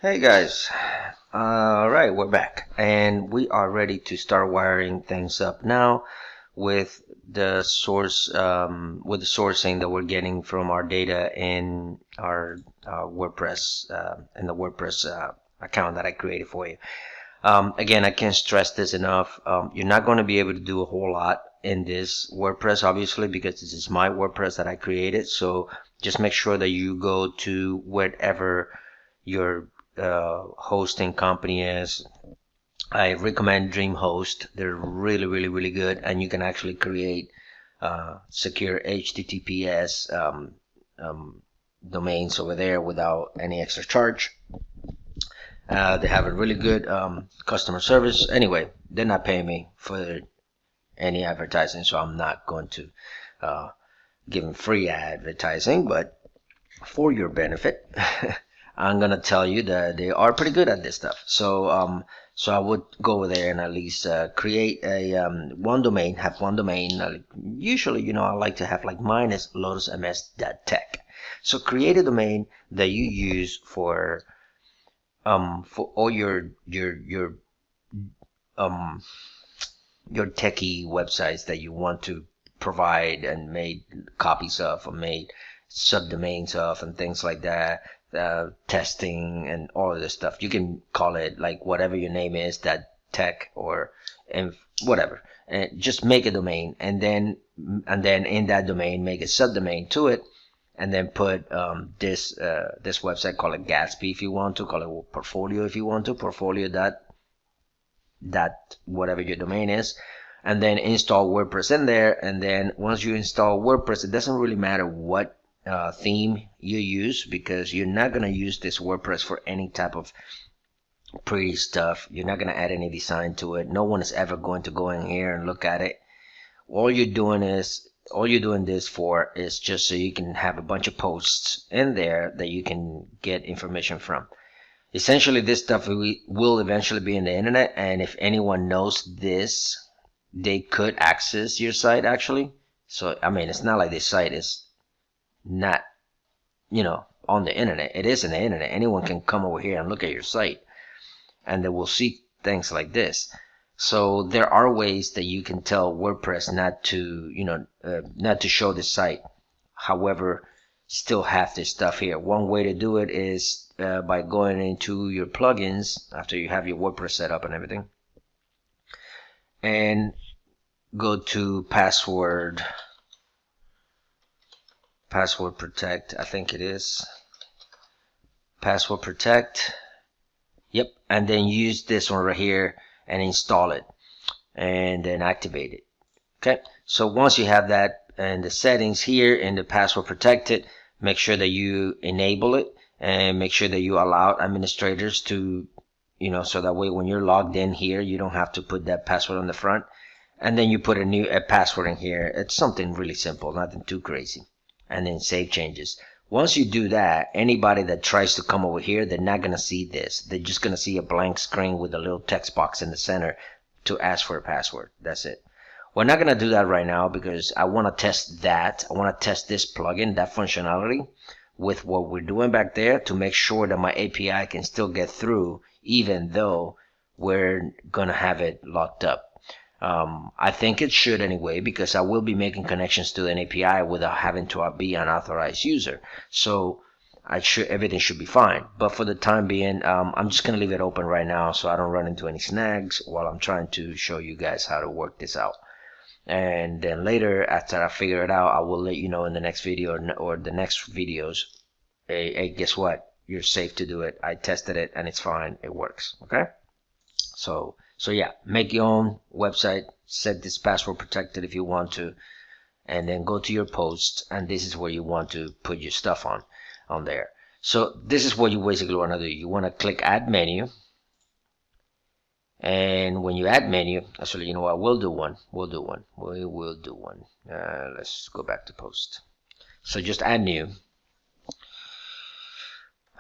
Hey guys, alright, we're back and we are ready to start wiring things up now with the sourcing that we're getting from our data in our WordPress, in the WordPress account that I created for you. Again, I can't stress this enough. You're not going to be able to do a whole lot in this WordPress, obviously, because this is my WordPress that I created. So just make sure that you go to wherever your hosting company is. I recommend DreamHost. They're really good, and you can actually create secure HTTPS domains over there without any extra charge. They have a really good customer service. Anyway, they're not paying me for any advertising, so I'm not going to give them free advertising, but for your benefit, I'm gonna tell you that they are pretty good at this stuff. So so I would go over there and at least create a have one domain. Usually, I like to have like mine is lotusms.tech. So create a domain that you use for all your techie websites that you want to provide and made copies of or made subdomains of and things like that, testing and all of this stuff. You can call it like whatever your name is, that tech or whatever, and just make a domain, and then in that domain make a subdomain to it, and then put this website, call it Gatsby if you want to, call it portfolio if you want to, portfolio that whatever your domain is, and then install WordPress in there. And then once you install WordPress, it doesn't really matter what theme you use, because you're not going to use this WordPress for any type of pretty stuff. You're not going to add any design to it. No one is ever going to go in here and look at it. All you're doing this for is just so you can have a bunch of posts in there that you can get information from. Essentially, this stuff will eventually be in the internet, and if anyone knows this, they could access your site actually. So I mean, it's not like this site is not on the internet. It is in the internet. Anyone can come over here and look at your site, and they will see things like this. So there are ways that you can tell WordPress not to show the site, however still have this stuff here. One way to do it is by going into your plugins after you have your WordPress set up and everything, and go to password protect. I think it is password protect. Yep. And then use this one right here and install it, and then activate it. Okay, so once you have that in the settings here in the password protected, make sure that you enable it, and make sure that you allow administrators to, so that way when you're logged in here, you don't have to put that password on the front, and then you put a password in here. It's something really simple, nothing too crazy, and then save changes. Once you do that, anybody that tries to come over here, they're not going to see this. They're just going to see a blank screen with a little text box in the center to ask for a password. That's it. We're not going to do that right now because I want to test that. I want to test this plugin, that functionality, with what we're doing back there to make sure that my API can still get through even though we're going to have it locked up. I think it should anyway, because I will be making connections to an API without having to be an authorized user. So everything should be fine. But for the time being, I'm just going to leave it open right now so I don't run into any snags while I'm trying to show you guys how to work this out. And then later, after I figure it out, I will let you know in the next video or the next videos. Hey, guess what? You're safe to do it. I tested it and it's fine. It works. Okay? So yeah, make your own website, set this password protected if you want to, and then go to your posts, and this is where you want to put your stuff on there. So this is what you basically want to do. You want to click add menu, and when you add menu, actually, you know what, we will do one. Let's go back to post. So just add new.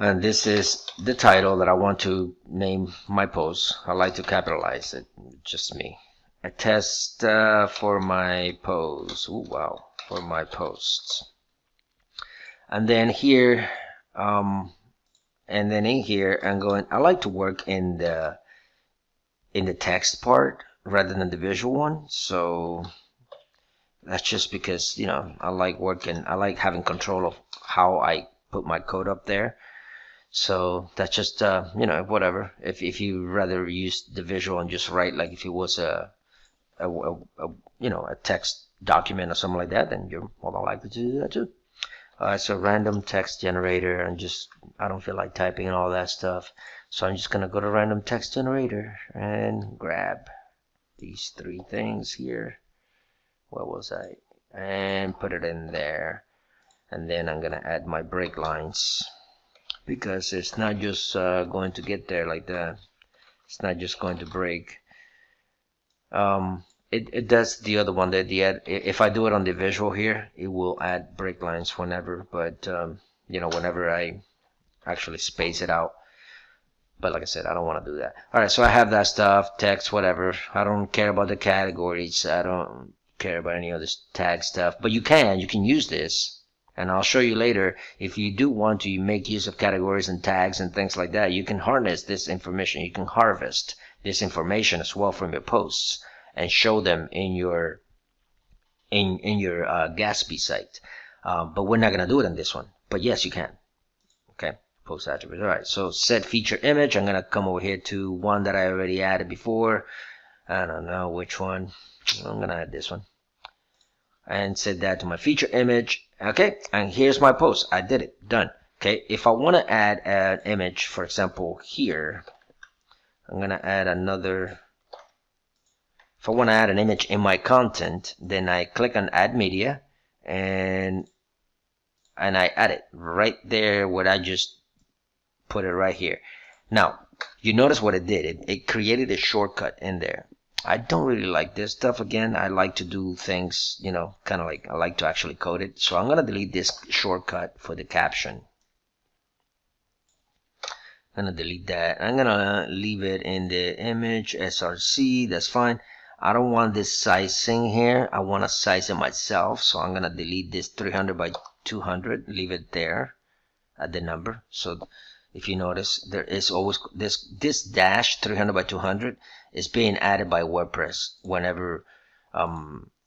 And this is the title that I want to name my post. I like to capitalize it, just me. A test for my posts. Ooh, wow, for my posts. And then here, and then in here I like to work in the text part rather than the visual one. So that's just because, you know, I like having control of how I put my code up there. So that's just you know, whatever. If you rather use the visual and just write like if it was a you know, a text document or something like that, then you're more than likely to do that too. Alright, so random text generator, and just I don't feel like typing and all that stuff, so I'm just gonna go to random text generator and grab these three things here. Where was I? And put it in there, and then I'm gonna add my break lines, because it's not just going to get there like that. It's not just going to break. It does the other one, that if I do it on the visual here, it will add break lines whenever, but you know, whenever I actually space it out. But like I said, I don't want to do that. Alright, so I have that stuff, text, whatever. I don't care about the categories. I don't care about any of this tag stuff. But you can use this, and I'll show you later. If you do want to make use of categories and tags and things like that, you can harness this information. You can harvest this information as well from your posts and show them in your Gatsby site. But we're not gonna do it in this one. But yes, you can. Okay. Post attributes. Alright, so set feature image. I'm gonna come over here to one that I already added before. I don't know which one. I'm gonna add this one and set that to my feature image. Okay, and here's my post. I did it. Done. Okay, if I want to add an image, for example, here, I'm gonna add another. If I want to add an image in my content, then I click on add media, and I add it right there where I just put it right here. Now, you notice what it did. It created a shortcut in there. I don't really like this stuff. Again, I like to do things, you know, kind of like I like to actually code it. So I'm going to delete this shortcut for the caption. I'm going to delete that. I'm going to leave it in the image src. That's fine. I don't want this sizing here. I want to size it myself. So I'm going to delete this 300 by 200. Leave it there at the number. So if you notice, there is always this dash 300 by 200 is being added by WordPress whenever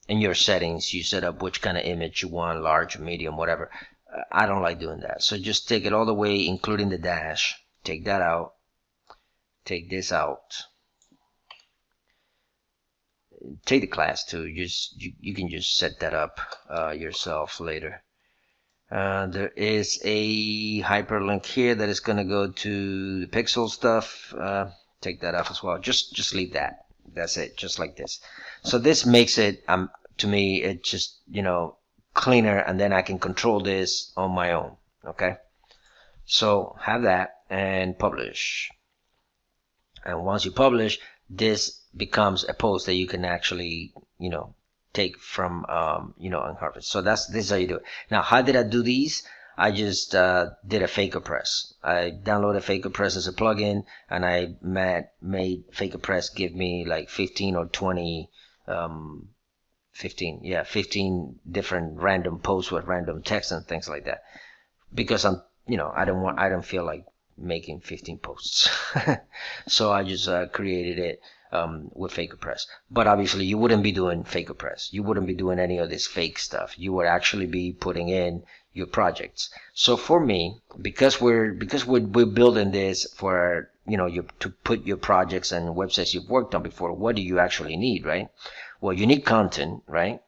in your settings you set up which kind of image you want, large, medium, whatever. I don't like doing that, so just take it all the way, including the dash. Take that out, take this out, take the class too. You can just set that up yourself later. There is a hyperlink here that is going to go to the pixel stuff. Take that off as well. Just leave that. That's it. Just like this. So this makes it, to me, it just, you know, cleaner, and then I can control this on my own. Okay. So have that and publish. And once you publish, this becomes a post that you can actually, you know, take from you know, and harvest. So this is how you do it. Now, how did I do these? I just did a FakerPress. I downloaded FakerPress as a plugin, and I made FakerPress give me like 15 or 20 15 different random posts with random text and things like that, because I'm, you know, I don't feel like making 15 posts. So I just created it with FakerPress. But obviously you wouldn't be doing FakerPress. You wouldn't be doing any of this fake stuff. You would actually be putting in your projects. So for me, because we're building this for, you know, to put your projects and websites you've worked on before, what do you actually need, right? Well, you need content, right?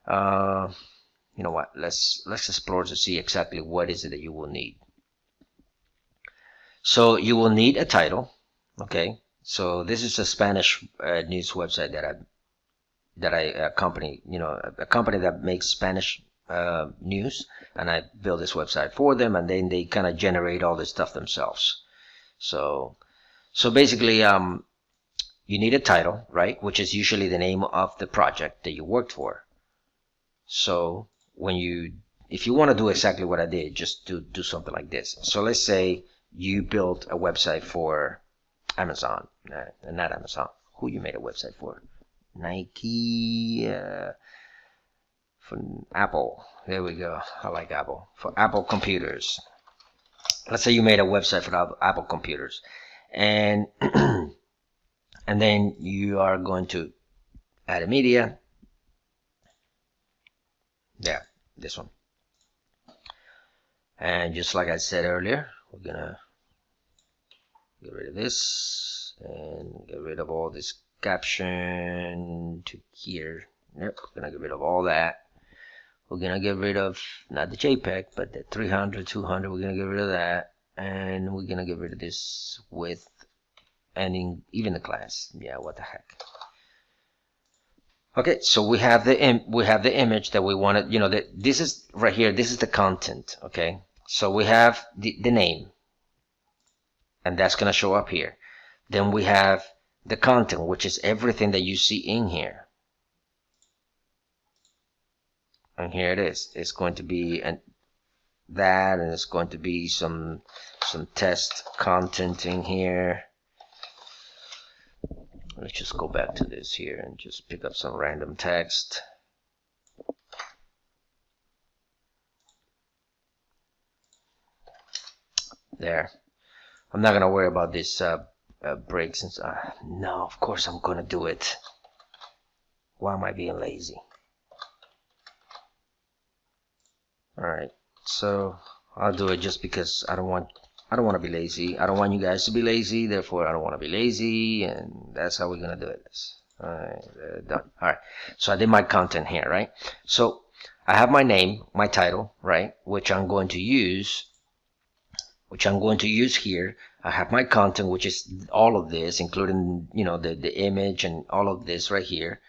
You know what? Let's explore to see exactly what is it that you will need. So you will need a title. Okay. So this is a Spanish news website that I accompany, you know, a company that makes Spanish news, and I build this website for them, and then they kind of generate all this stuff themselves. So basically, you need a title, right? Which is usually the name of the project that you worked for. So if you want to do exactly what I did, just do something like this. So let's say you built a website for Amazon, not Amazon. Who you made a website for? Nike, for Apple. There we go. I like Apple. For Apple computers. let's say you made a website for Apple computers, and and then you are going to add a media. Yeah, this one. And just like I said earlier, we're gonna get rid of this and get rid of all this caption to here. Yep, we're gonna get rid of all that. We're gonna get rid of not the JPEG, but the 300, 200. We're gonna get rid of that, and we're gonna get rid of this width and even the class. Yeah, what the heck. Okay, so we have the image that we wanted. You know, this is right here. This is the content. Okay, so we have the name, and that's gonna show up here. Then we have the content, which is everything that you see in here. And here it is. It's going to be that, and it's going to be some test content in here. Let's just go back to this here and just pick up some random text. There. I'm not gonna worry about this breaks and no, of course I'm gonna do it. Why am I being lazy? Alright, so I'll do it just because I don't want to be lazy. I don't want you guys to be lazy, therefore I don't want to be lazy, and that's how we're gonna do it. Alright, done. Alright, so I did my content here, right? So I have my name, my title, right, which I'm going to use here. I have my content, which is all of this, including, you know, the image and all of this right here.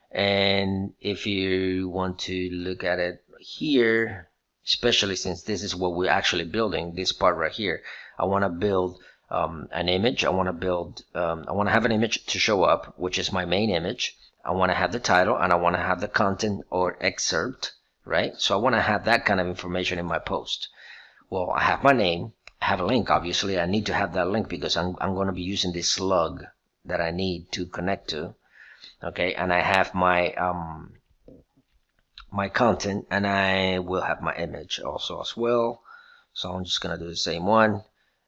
And if you want to look at it here, especially since this is what we're actually building, this part right here, I want to build an image. I want to have an image to show up, which is my main image. I want to have the title, and I want to have the content or excerpt, right? So I want to have that kind of information in my post. Well, I have my name, I have a link. Obviously I need to have that link because I'm going to be using this slug that I need to connect to. Okay, and I have my my content, and I will have my image also as well. So I'm just gonna do the same one,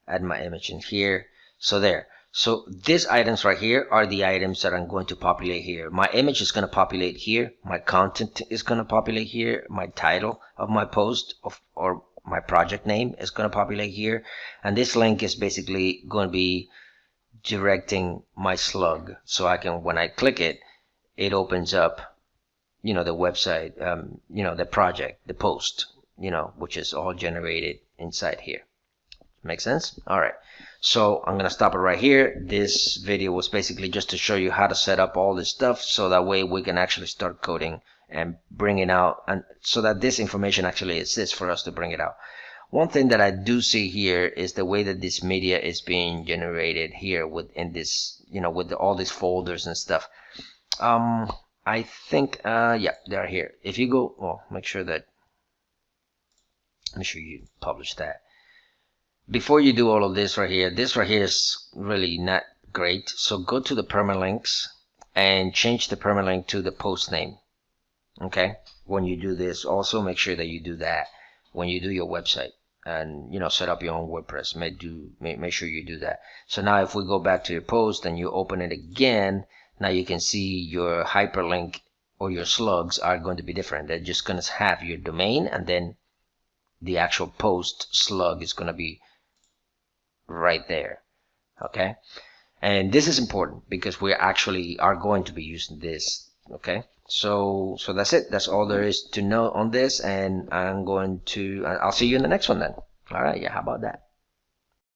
add my image in here. So there. So these items right here are the items that I'm going to populate here. My image is going to populate here. My content is going to populate here. My title of my post or my project name is going to populate here. And this link is basically going to be directing my slug. So I can, when I click it, it opens up, you know, the website, you know, the project, the post, you know, which is all generated inside here. Make sense? All right. So I'm going to stop it right here. This video was basically just to show you how to set up all this stuff so that way we can actually start coding and bring it out, and so that this information actually exists for us to bring it out. One thing that I do see here is the way that this media is being generated here within this, you know, with all these folders and stuff. I think, yeah, they're here. If you go, well, make sure you publish that. Before you do all of this right here, this right here is really not great. So go to the permalinks and change the permalink to the post name. Okay, when you do this, also make sure that you do that when you do your website and, you know, set up your own WordPress. Make sure you do that. So now if we go back to your post and you open it again, now you can see your hyperlink or your slugs are going to be different. They're just going to have your domain, and then the actual post slug is going to be right there. Okay, and this is important because we actually are going to be using this. Okay, so that's it. That's all there is to know on this, and I'll see you in the next one then. All right, yeah, how about that?